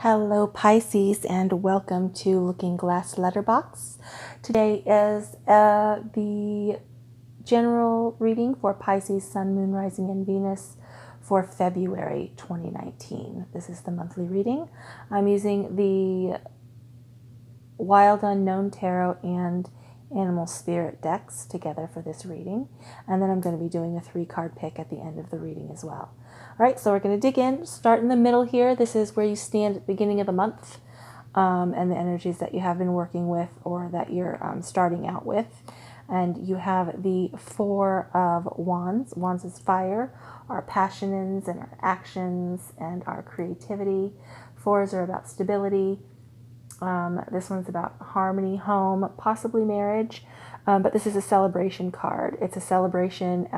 Hello Pisces, and welcome to Looking Glass Letterbox. Today is the general reading for Pisces, Sun, Moon, Rising, and Venus for February 2019. This is the monthly reading. I'm using the Wild Unknown Tarot and Animal Spirit decks together for this reading, and then I'm going to be doing a 3-card pick at the end of the reading as well. All right, so we're going to dig in, start in the middle here. This is where you stand at the beginning of the month and the energies that you have been working with or that you're starting out with. And you have the 4 of Wands. Wands is fire, our passions and our actions and our creativity. 4s are about stability. This one's about harmony, home, possibly marriage. But this is a celebration card. It's a celebration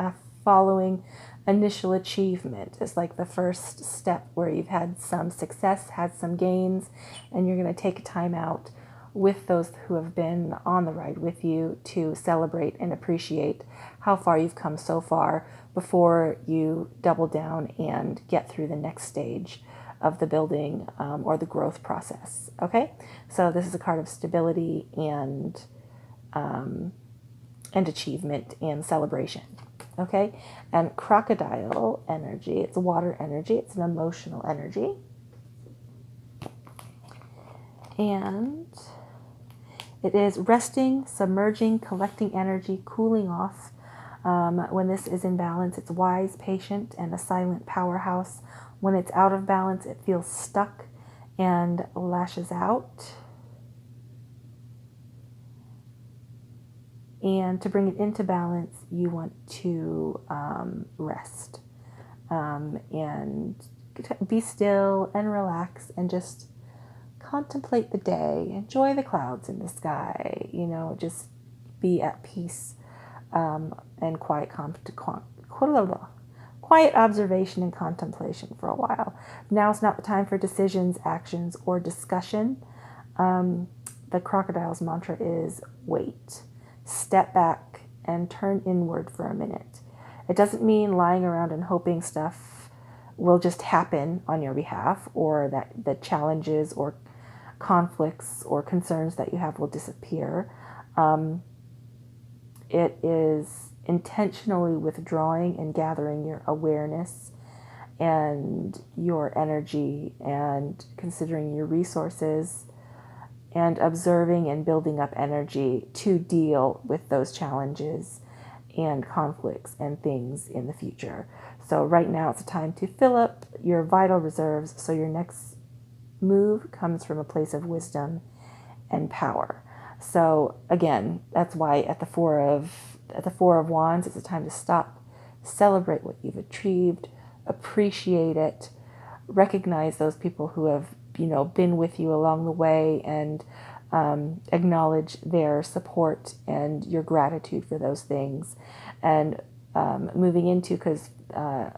following initial achievement. It's like the first step where you've had some success, had some gains, and you're going to take a time out with those who have been on the ride with you to celebrate and appreciate how far you've come so far before you double down and get through the next stage of the building or the growth process. Okay, so this is a card of stability and achievement and celebration. Okay, and crocodile energy, it's water energy, it's an emotional energy. And it is resting, submerging, collecting energy, cooling off. When this is in balance, it's wise, patient, and a silent powerhouse. When it's out of balance, it feels stuck and lashes out. And to bring it into balance, you want to rest and be still and relax and just contemplate the day. Enjoy the clouds in the sky. You know, just be at peace and quiet observation and contemplation for a while. Now is not the time for decisions, actions, or discussion. The crocodile's mantra is wait. Step back and turn inward for a minute. It doesn't mean lying around and hoping stuff will just happen on your behalf or that the challenges or conflicts or concerns that you have will disappear. It is intentionally withdrawing and gathering your awareness and your energy and considering your resources and observing and building up energy to deal with those challenges and conflicts and things in the future. So right now it's a time to fill up your vital reserves so your next move comes from a place of wisdom and power. So again, that's why at the 4 of Wands, it's a time to stop, celebrate what you've achieved, appreciate it, recognize those people who have been with you along the way and acknowledge their support and your gratitude for those things. And moving into, because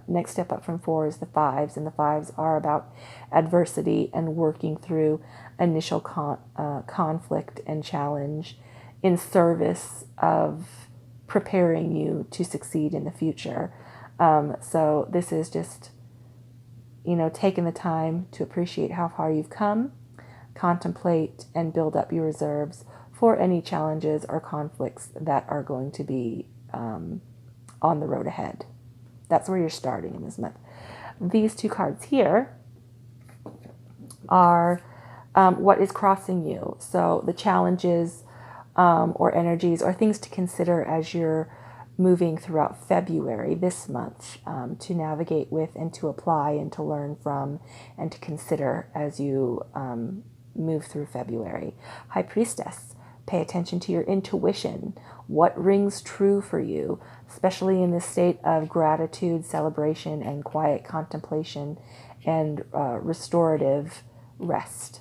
next step up from 4 is the 5s, and the 5s are about adversity and working through initial conflict and challenge in service of preparing you to succeed in the future. So this is just taking the time to appreciate how far you've come, contemplate and build up your reserves for any challenges or conflicts that are going to be on the road ahead. That's where you're starting in this month. These 2 cards here are what is crossing you. So the challenges or energies or things to consider as you're moving throughout February this month to navigate with and to apply and to learn from and to consider as you move through February. High Priestess, pay attention to your intuition. What rings true for you, especially in this state of gratitude, celebration, and quiet contemplation and restorative rest.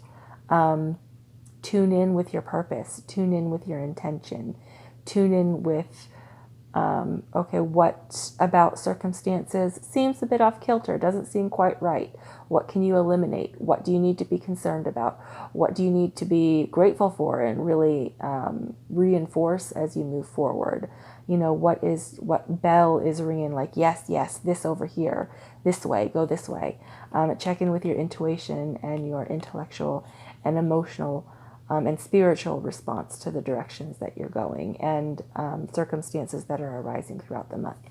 Tune in with your purpose. Tune in with your intention. Tune in with Okay, what about circumstances seems a bit off kilter, doesn't seem quite right? What can you eliminate? What do you need to be concerned about? What do you need to be grateful for and really reinforce as you move forward? You know, what bell is ringing, like, yes, yes, this over here, this way, go this way. Check in with your intuition and your intellectual and emotional and spiritual response to the directions that you're going and circumstances that are arising throughout the month.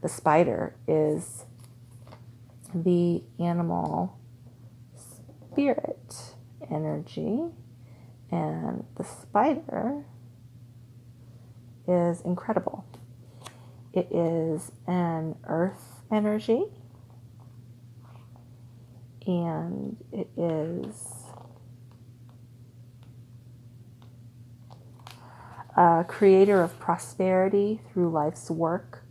The spider is the animal spirit energy, and the spider is incredible. It is an earth energy, and it is a creator of prosperity through life's work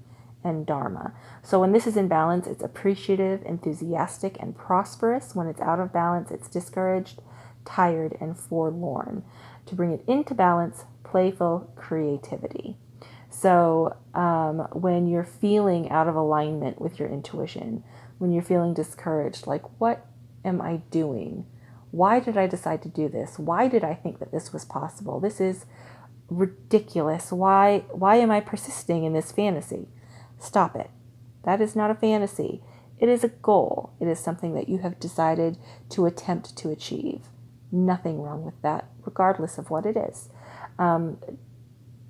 and dharma. So when this is in balance, it's appreciative, enthusiastic, and prosperous. When it's out of balance, it's discouraged, tired, and forlorn. To bring it into balance, playful creativity. So when you're feeling out of alignment with your intuition, when you're feeling discouraged, like, what am I doing? Why did I decide to do this? Why did I think that this was possible? This is ridiculous. Why am I persisting in this fantasy? Stop it. That is not a fantasy. It is a goal. It is something that you have decided to attempt to achieve. Nothing wrong with that, regardless of what it is.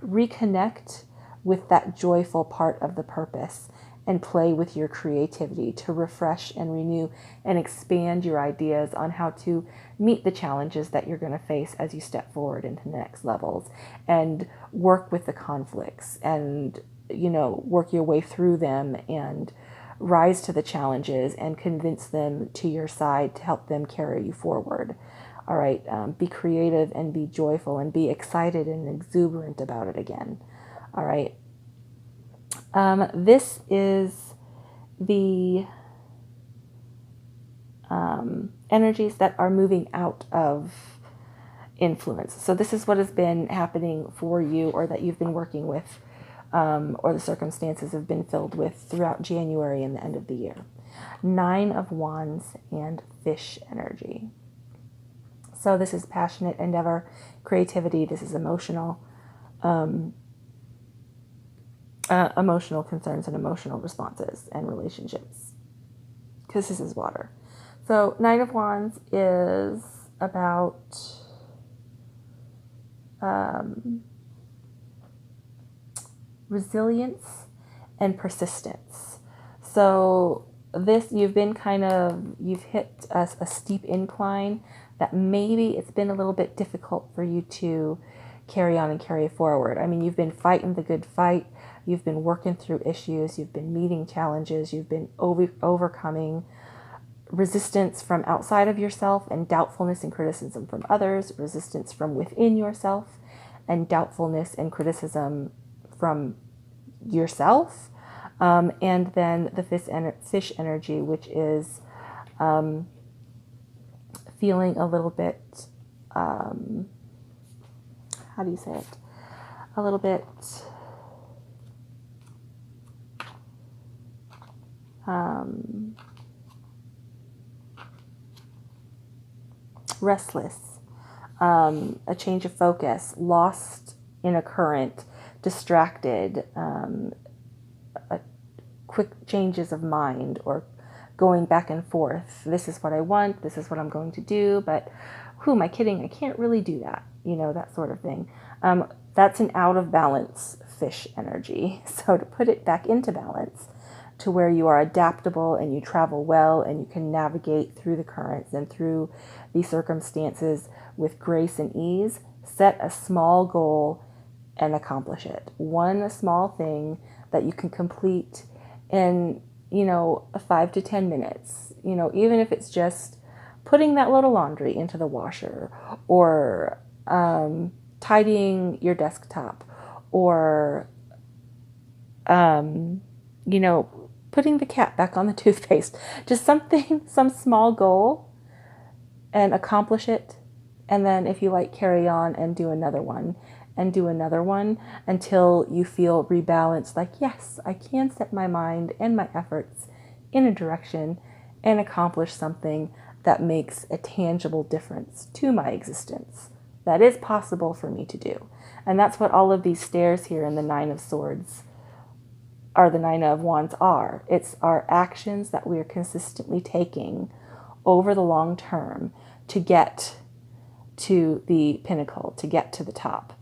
Reconnect with that joyful part of the purpose and play with your creativity to refresh and renew and expand your ideas on how to meet the challenges that you're going to face as you step forward into the next levels, and work with the conflicts and, you know, work your way through them and rise to the challenges and convince them to your side to help them carry you forward. All right, be creative and be joyful and be excited and exuberant about it again. All right. This is the energies that are moving out of influence. So this is what has been happening for you, or that you've been working with, or the circumstances have been filled with throughout January and the end of the year. 9 of Wands and fish energy. So this is passionate endeavor, creativity. This is emotional concerns and emotional responses and relationships, because this is water. So 9 of Wands is about resilience and persistence. So this, you've hit a steep incline that maybe it's been a little bit difficult for you to carry on and carry forward. I mean, you've been fighting the good fight. You've been working through issues. You've been meeting challenges. You've been overcoming resistance from outside of yourself and doubtfulness and criticism from others, resistance from within yourself and doubtfulness and criticism from yourself. And then the fish energy, which is feeling a little bit, how do you say it? A little bit restless, a change of focus, lost in a current, distracted, quick changes of mind, or going back and forth. This is what I want, this is what I'm going to do, but who am I kidding? I can't really do that. You know, that sort of thing. That's an out of balance fish energy. So to put it back into balance, to where you are adaptable and you travel well and you can navigate through the currents and through these circumstances with grace and ease, set a small goal and accomplish it. One small thing that you can complete in, 5 to 10 minutes, even if it's just putting that load of laundry into the washer, or tidying your desktop, or, putting the cap back on the toothpaste. Just something, some small goal, and accomplish it. And then if you like, carry on and do another one. and do another one until you feel rebalanced, like, yes, I can set my mind and my efforts in a direction and accomplish something that makes a tangible difference to my existence. That is possible for me to do. And that's what all of these stairs here in the Nine of Swords are, the Nine of Wands are. It's our actions that we are consistently taking over the long term to get to the pinnacle, to get to the top,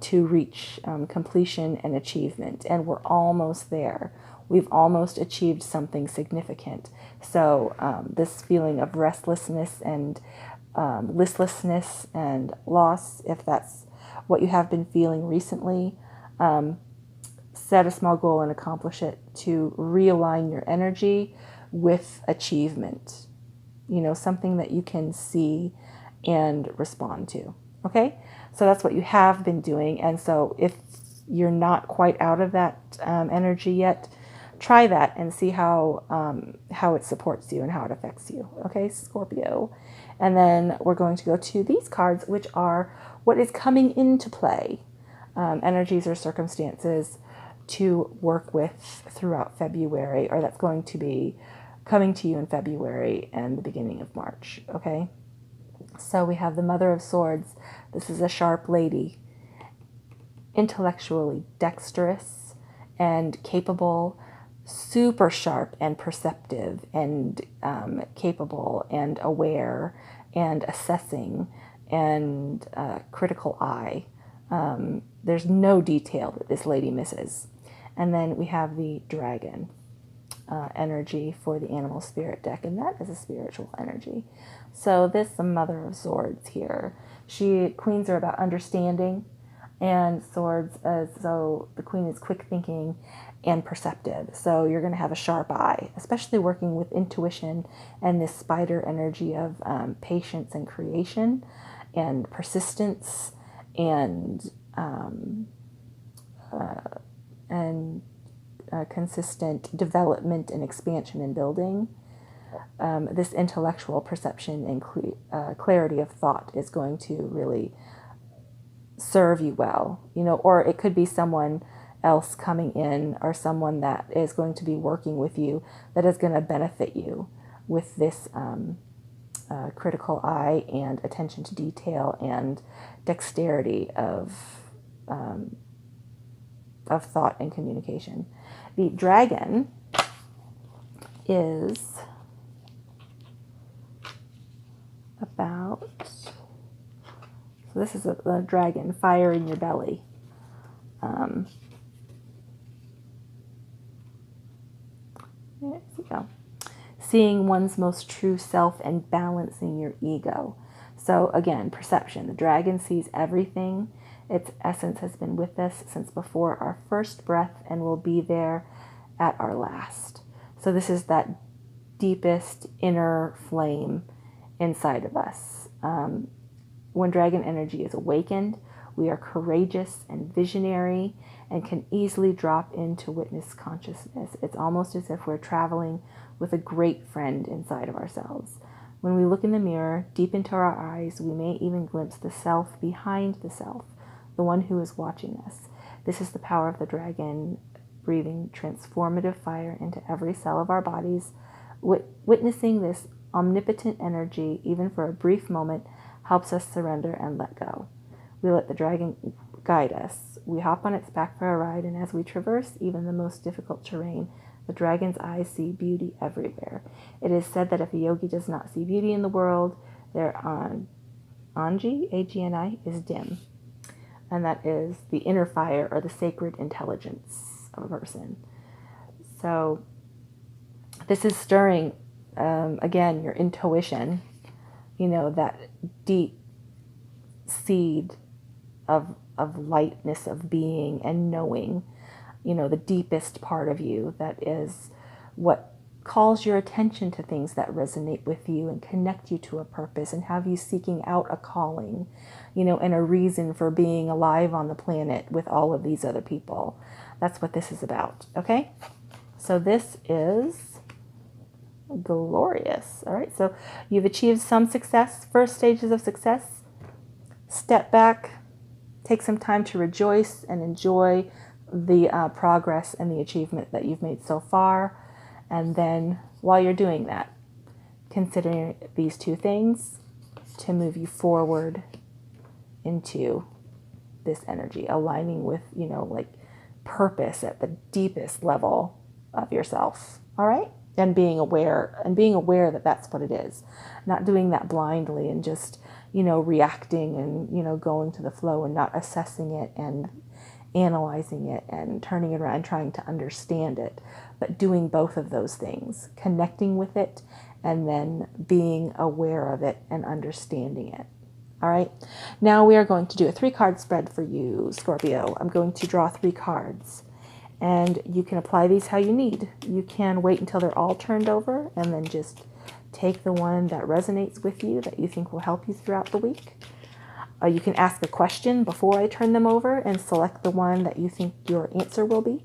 to reach completion and achievement. And we're almost there. We've almost achieved something significant. So this feeling of restlessness and listlessness and loss, if that's what you have been feeling recently, set a small goal and accomplish it to realign your energy with achievement. You know, something that you can see and respond to. Okay? So that's what you have been doing. And so if you're not quite out of that energy yet, try that and see how it supports you and how it affects you. Okay, Scorpio. And then we're going to go to these cards, which are what is coming into play, energies or circumstances to work with throughout February, or that's going to be coming to you in February and the beginning of March. Okay, so we have the Mother of Swords. This is a sharp lady, intellectually dexterous and capable, super sharp and perceptive and capable and aware and assessing and critical eye. There's no detail that this lady misses. And then we have the dragon energy for the animal spirit deck, and that is a spiritual energy. So this the Mother of Swords here. Queens are about understanding, and swords, so the queen is quick thinking and perceptive. So you're going to have a sharp eye, especially working with intuition and this spider energy of patience and creation and persistence and consistent development and expansion and building. This intellectual perception and clarity of thought is going to really serve you well, you know, or it could be someone else coming in or someone that is going to be working with you that is going to benefit you with this critical eye and attention to detail and dexterity of thought and communication. The dragon is about, so this is a dragon, fire in your belly. There we go. Seeing one's most true self and balancing your ego. So again, perception. The dragon sees everything. Its essence has been with us since before our first breath and will be there at our last. So this is that deepest inner flame inside of us. When dragon energy is awakened, we are courageous and visionary and can easily drop into witness consciousness. It's almost as if we're traveling with a great friend inside of ourselves. When we look in the mirror, deep into our eyes, we may even glimpse the self behind the self, the one who is watching us. This is the power of the dragon, breathing transformative fire into every cell of our bodies. Witnessing this omnipotent energy, even for a brief moment, helps us surrender and let go. We let the dragon guide us. We hop on its back for a ride, and as we traverse even the most difficult terrain, the dragon's eyes see beauty everywhere. It is said that if a yogi does not see beauty in the world, their Anji, A-G-N-I, is dim. And that is the inner fire or the sacred intelligence of a person. So this is stirring, again, your intuition, you know, that deep seed of lightness of being and knowing, you know, the deepest part of you that is what calls your attention to things that resonate with you and connect you to a purpose and have you seeking out a calling, you know, and a reason for being alive on the planet with all of these other people. That's what this is about, okay? So this is glorious. All right, so you've achieved some success, first stages of success. Step back, Take some time to rejoice and enjoy the progress and the achievement that you've made so far. And then while you're doing that, consider these two things to move you forward into this energy, aligning with, like purpose at the deepest level of yourself. All right. And being aware that that's what it is, not doing that blindly and just, reacting and, going to the flow and not assessing it and analyzing it and turning it around and trying to understand it, but doing both of those things, connecting with it and then being aware of it and understanding it. All right. Now we are going to do a 3-card spread for you, Scorpio. I'm going to draw 3 cards and you can apply these how you need. You can wait until they're all turned over and then just take the one that resonates with you that you think will help you throughout the week. You can ask a question before I turn them over and select the one that you think your answer will be.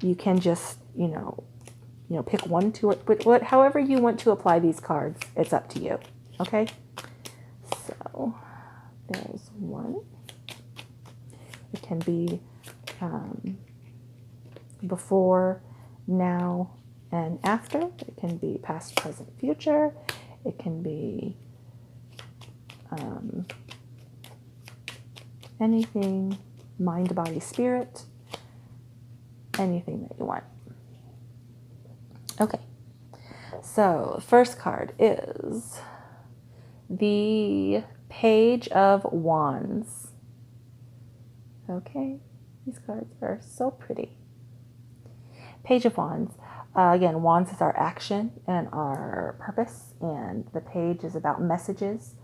You can just, pick one, two, or however you want to apply these cards. It's up to you. Okay. So there's one. It can be before, now, and after. It can be past, present, future. It can be anything, mind, body, spirit, anything that you want. Okay, so first card is the Page of Wands. Okay, these cards are so pretty. Page of Wands. Again, Wands is our action and our purpose, and the page is about messages.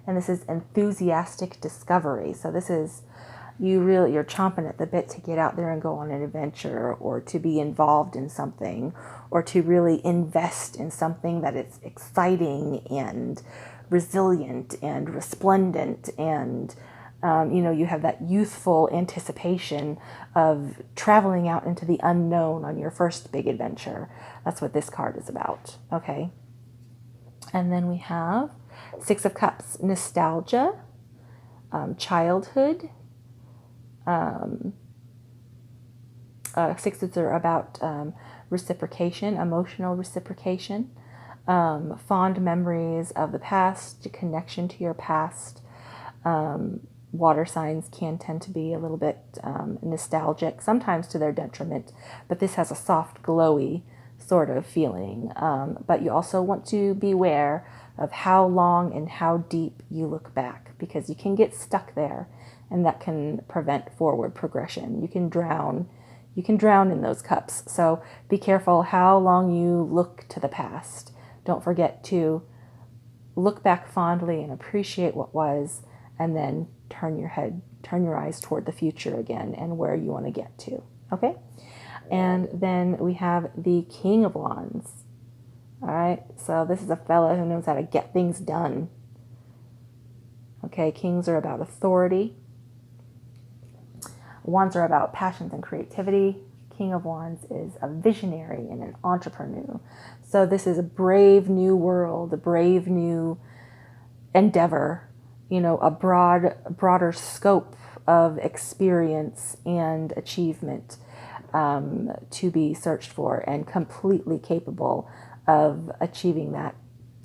And this is enthusiastic discovery. So this is you're chomping at the bit to get out there and go on an adventure, or to be involved in something, or to really invest in something that is exciting and resilient and resplendent. And, you have that youthful anticipation of traveling out into the unknown on your first big adventure. That's what this card is about. Okay. And then we have 6 of Cups, nostalgia, childhood. Sixes are about reciprocation, emotional reciprocation, fond memories of the past, connection to your past. Water signs can tend to be a little bit nostalgic, sometimes to their detriment, but this has a soft, glowy sort of feeling. But you also want to beware of how long and how deep you look back, because you can get stuck there and that can prevent forward progression. You can drown in those cups. So be careful how long you look to the past. Don't forget to look back fondly and appreciate what was, and then turn your eyes toward the future again and where you want to get to. Okay? And then we have the King of Wands. All right, so this is a fella who knows how to get things done. Okay, kings are about authority. Wands are about passions and creativity. King of Wands is a visionary and an entrepreneur. So this is a brave new world, a brave new endeavor, a broader scope of experience and achievement to be searched for, and completely capable of achieving that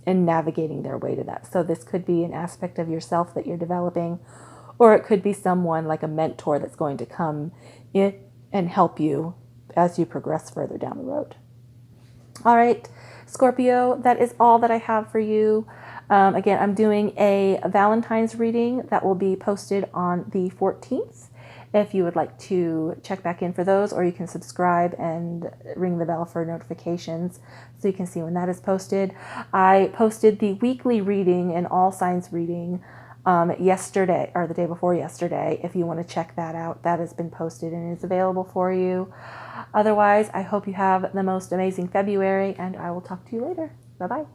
and navigating their way to that. So this could be an aspect of yourself that you're developing, or it could be someone like a mentor that's going to come in and help you as you progress further down the road. All right, Scorpio, that is all that I have for you. Again, I'm doing a Valentine's reading that will be posted on the 14th. If you would like to check back in for those, or you can subscribe and ring the bell for notifications so you can see when that is posted. I posted the weekly reading and all signs reading yesterday, or the day before yesterday. If you want to check that out, that has been posted and is available for you. Otherwise, I hope you have the most amazing February, and I will talk to you later. Bye-bye.